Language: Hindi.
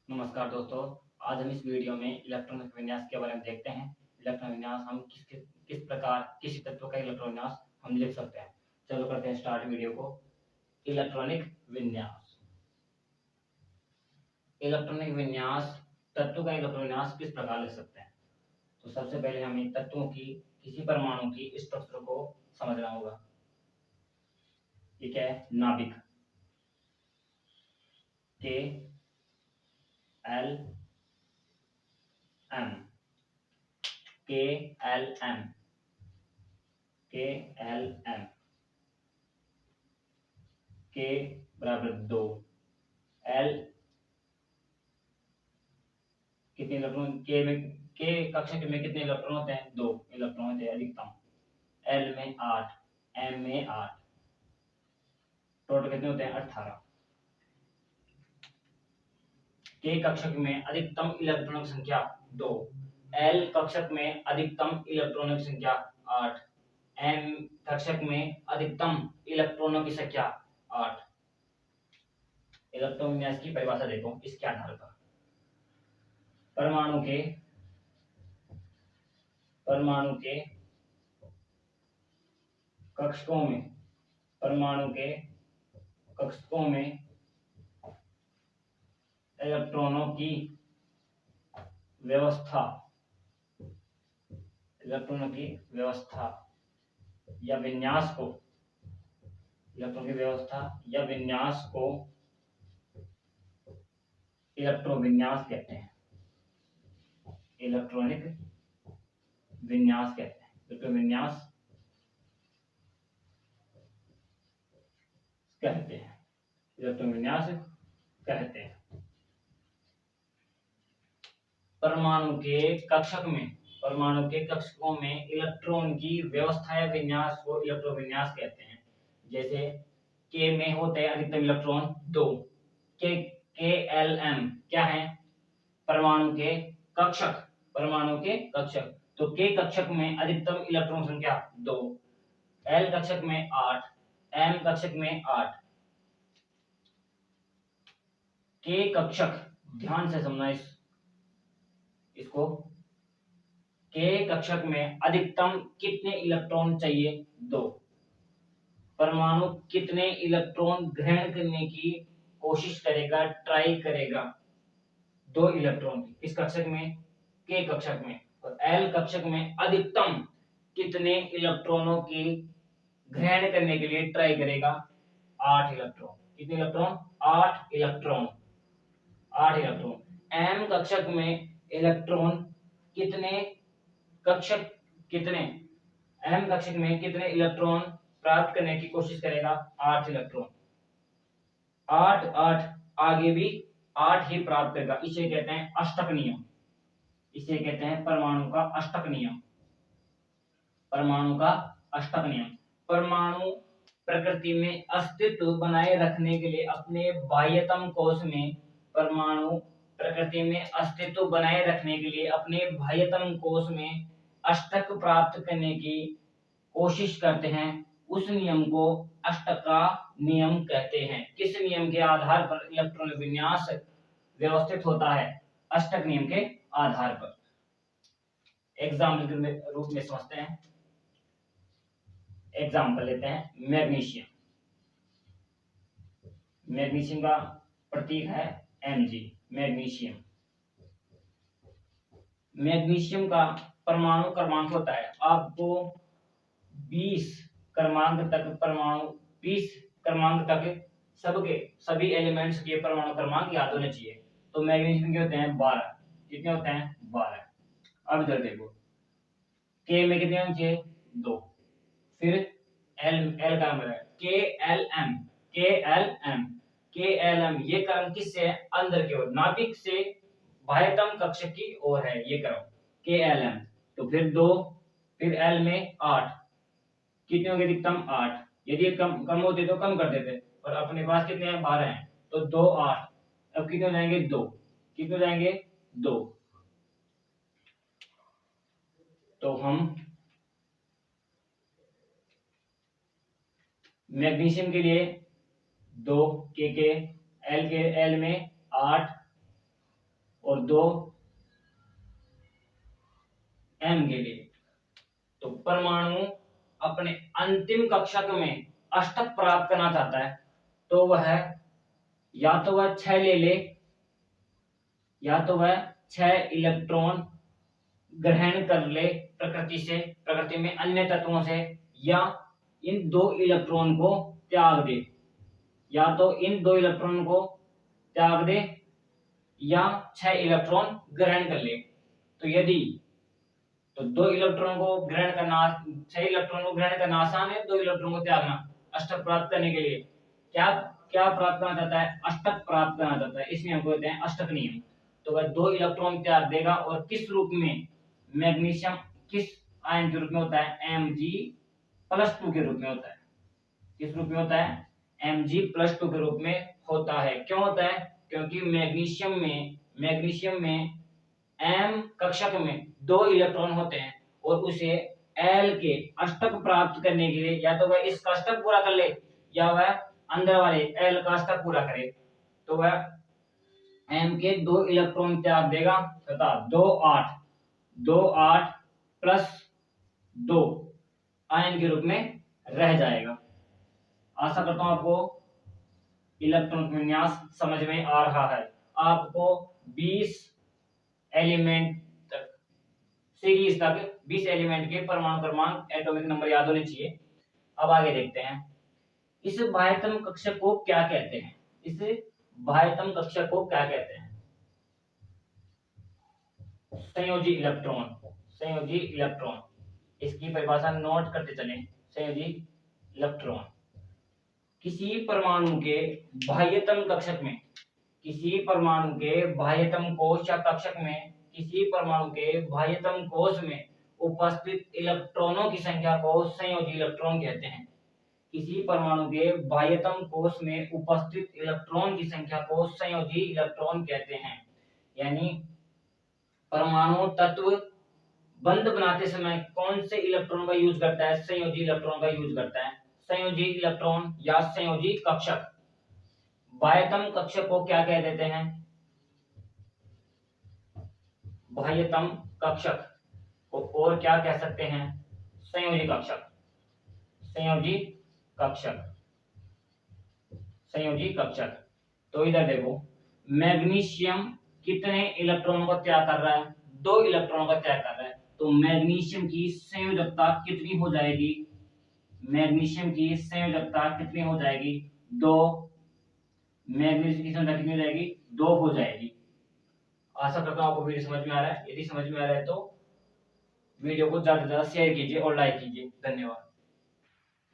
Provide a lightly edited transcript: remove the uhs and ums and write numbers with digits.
नमस्कार दोस्तों। आज हम इस वीडियो में इलेक्ट्रॉनिक विन्यास के बारे में देखते हैं। इलेक्ट्रॉन विन्यास हम किस प्रकार किसी तत्व का इलेक्ट्रॉन विन्यास हम लिख सकते हैं। चलो करते हैं स्टार्ट वीडियो को। इलेक्ट्रॉनिक विन्यास। इलेक्ट्रॉनिक विन्यास तत्व का इलेक्ट्रॉन विन्यास किस प्रकार लिख सकते हैं। तो सबसे पहले हमें तत्वों की किसी परमाणु की स्ट्रक्चर को समझना होगा। ये क्या है? नाभिक। के एल एम के एल एम के एल एम के बराबर 2 एल कितने इलेक्ट्रॉन के कक्षक में कितने इलेक्ट्रॉन होते हैं? 2 इलेक्ट्रॉन होते हैं अधिकतम। एल में 8, एम में 8, टोटल कितने होते हैं? 18। के कक्षक में अधिकतम इलेक्ट्रॉनों की संख्या 2, एल कक्षक में अधिकतम इलेक्ट्रॉनों की संख्या 8, एम कक्षक में अधिकतम इलेक्ट्रॉनों की संख्या 8। इलेक्ट्रॉन विन्यास की परिभाषा देखो इसके आधार पर। परमाणु के कक्षकों में इलेक्ट्रॉनों की व्यवस्था या विन्यास को इलेक्ट्रोविन्यास कहते हैं। इलेक्ट्रॉनिक विन्यास कहते हैं। इलेक्ट्रोविन्यास कहते हैं। इलेक्ट्रोविन्यास कहते हैं। परमाणु के कक्षकों में इलेक्ट्रॉन की व्यवस्था या विन्यास को इलेक्ट्रोविन्यास कहते हैं। जैसे के में होते हैं अधिकतम इलेक्ट्रॉन 2। के एल एम क्या है? परमाणु के कक्षक। तो के कक्षक में अधिकतम इलेक्ट्रॉन संख्या 2, एल कक्षक में 8, एम कक्षक में 8। के कक्षक, ध्यान से समझना इसको। के कक्षक में अधिकतम कितने इलेक्ट्रॉन चाहिए? 2। परमाणु कितने इलेक्ट्रॉन ग्रहण करने की कोशिश करेगा, ट्राई करेगा? 2 इलेक्ट्रॉन की। किस कक्षक में? के कक्षक में। और एल कक्षक में अधिकतम कितने इलेक्ट्रॉनों की ग्रहण करने के लिए ट्राई करेगा? 8 इलेक्ट्रॉन। कितने इलेक्ट्रॉन? 8 इलेक्ट्रॉन। एम कक्षक में इलेक्ट्रॉन एम कक्षक में कितने इलेक्ट्रॉन प्राप्त करने की कोशिश करेगा? 8 इलेक्ट्रॉन। 8 आगे भी 8 ही प्राप्त करेगा। इसे कहते हैं अष्टक नियम। इसे कहते हैं परमाणु का अष्टक नियम। परमाणु प्रकृति में अस्तित्व बनाए रखने के लिए अपने बाह्यतम कोश में अष्टक प्राप्त करने की कोशिश करते हैं। उस नियम को अष्टक का नियम कहते हैं। किस नियम के आधार पर इलेक्ट्रॉन विन्यास व्यवस्थित होता है? अष्टक नियम के आधार पर। एग्जाम्पल के रूप में समझते हैं। एग्जाम्पल लेते हैं मैग्नीशियम का प्रतीक है Mg। मैग्नीशियम का परमाणु क्रमांक होता है, आपको 20 क्रमांक तक सभी एलिमेंट्स के परमाणु क्रमांक याद होने चाहिए। तो मैग्नीशियम के होते हैं 12। कितने होते हैं? 12। अब इधर देखो, के में कितने होने चाहिए? 2। फिर एल का नंबर है के एल एम ये क्रम किससे? अंदर की ओर, नाभिक से बाह्यतम कक्षक की ओर है ये क्रम के एल एम। तो फिर 2, फिर एल में 8। कितने होंगे अधिकतम? 8। यदि कम होते तो कम कर देते, और अपने पास कितने हैं? 12 हैं। तो 2 8। अब कितने हो जाएंगे? 2। कितने हो जाएंगे? 2। तो हम मैग्नीशियम के लिए 2 के एल में 8, और 2 m के लिए। तो परमाणु अपने अंतिम कक्षक में अष्टक प्राप्त करना चाहता है तो वह या तो वह 6 ले ले, या तो वह 6 इलेक्ट्रॉन ग्रहण कर ले प्रकृति में अन्य तत्वों से, या इन 2 इलेक्ट्रॉन को त्याग दे, या तो इन 2 इलेक्ट्रॉन को त्याग दे या 6 इलेक्ट्रॉन ग्रहण कर ले। तो यदि तो 2 इलेक्ट्रॉन को ग्रहण करना, 6 इलेक्ट्रॉन को ग्रहण करना आसान है, 2 इलेक्ट्रॉन को त्यागना। अष्टक प्राप्त करने के लिए क्या क्या प्राप्त करना चाहता है? अष्टक प्राप्त करना चाहता है, इसमें हम कहते हैं अष्टक नियम। तो वह 2 इलेक्ट्रॉन त्याग देगा और किस रूप में? मैग्नीशियम किस आयन के रूप में होता है? Mg+2 के रूप में होता है। किस रूप में होता है? Mg+2 के रूप में होता है। क्यों होता है? क्योंकि मैग्नीशियम में m कक्षक में 2 इलेक्ट्रॉन होते हैं और उसे L के अष्टक प्राप्त करने के लिए या तो वह इसका अष्टक पूरा कर ले या वह अंदर वाले L का अष्टक पूरा करे। तो वह m के 2 इलेक्ट्रॉन त्याग देगा तथा 2 8 प्लस 2 आयन के रूप में रह जाएगा। आशा करता हूं आपको इलेक्ट्रॉन विन्यास समझ में आ रहा है। आपको 20 एलिमेंट तक, सीरीज तक 20 एलिमेंट के परमाणु क्रमांक, एटॉमिक नंबर याद होने चाहिए। अब आगे देखते हैं इस बाह्यतम कक्षक को क्या कहते हैं। इस बाह्यतम कक्षक को क्या कहते हैं? संयोजी इलेक्ट्रॉन। संयोजी इलेक्ट्रॉन, इसकी परिभाषा नोट करते चलें। संयोजी इलेक्ट्रॉन किसी परमाणु के बाह्यतम कक्षक में, किसी परमाणु के बाह्यतम कोश या कक्षक में, किसी परमाणु के बाह्यतम कोश में उपस्थित इलेक्ट्रॉनों की संख्या को संयोजी इलेक्ट्रॉन कहते हैं। किसी परमाणु के बाह्यतम कोश में उपस्थित इलेक्ट्रॉन की संख्या को संयोजी इलेक्ट्रॉन कहते हैं। यानी परमाणु तत्व बंध बनाते समय कौन से इलेक्ट्रॉन का यूज करता है? संयोजी इलेक्ट्रॉन का यूज करता है। संयोजी इलेक्ट्रॉन या संयोजी कक्षक। बाह्यतम कक्षक को क्या कह देते हैं? बाह्यतम कक्षक को और क्या कह सकते हैं? संयोजी कक्षक। संयोजी कक्षक, संयोजी कक्षक। तो इधर देखो, मैग्नीशियम कितने इलेक्ट्रॉनों का त्याग कर रहा है? 2 इलेक्ट्रॉनों का त्याग कर रहा है। तो मैग्नीशियम की संयोजकता कितनी हो जाएगी? मैग्नीशियम की संयोजकता कितनी हो जाएगी? 2। मैग्नीशियम की संयोजकता कितनी हो जाएगी? 2 हो जाएगी। आशा करता हूं आपको वीडियो समझ में आ रहा है। यदि समझ में आ रहा है तो वीडियो को ज्यादा से ज्यादा शेयर कीजिए और लाइक कीजिए। धन्यवाद।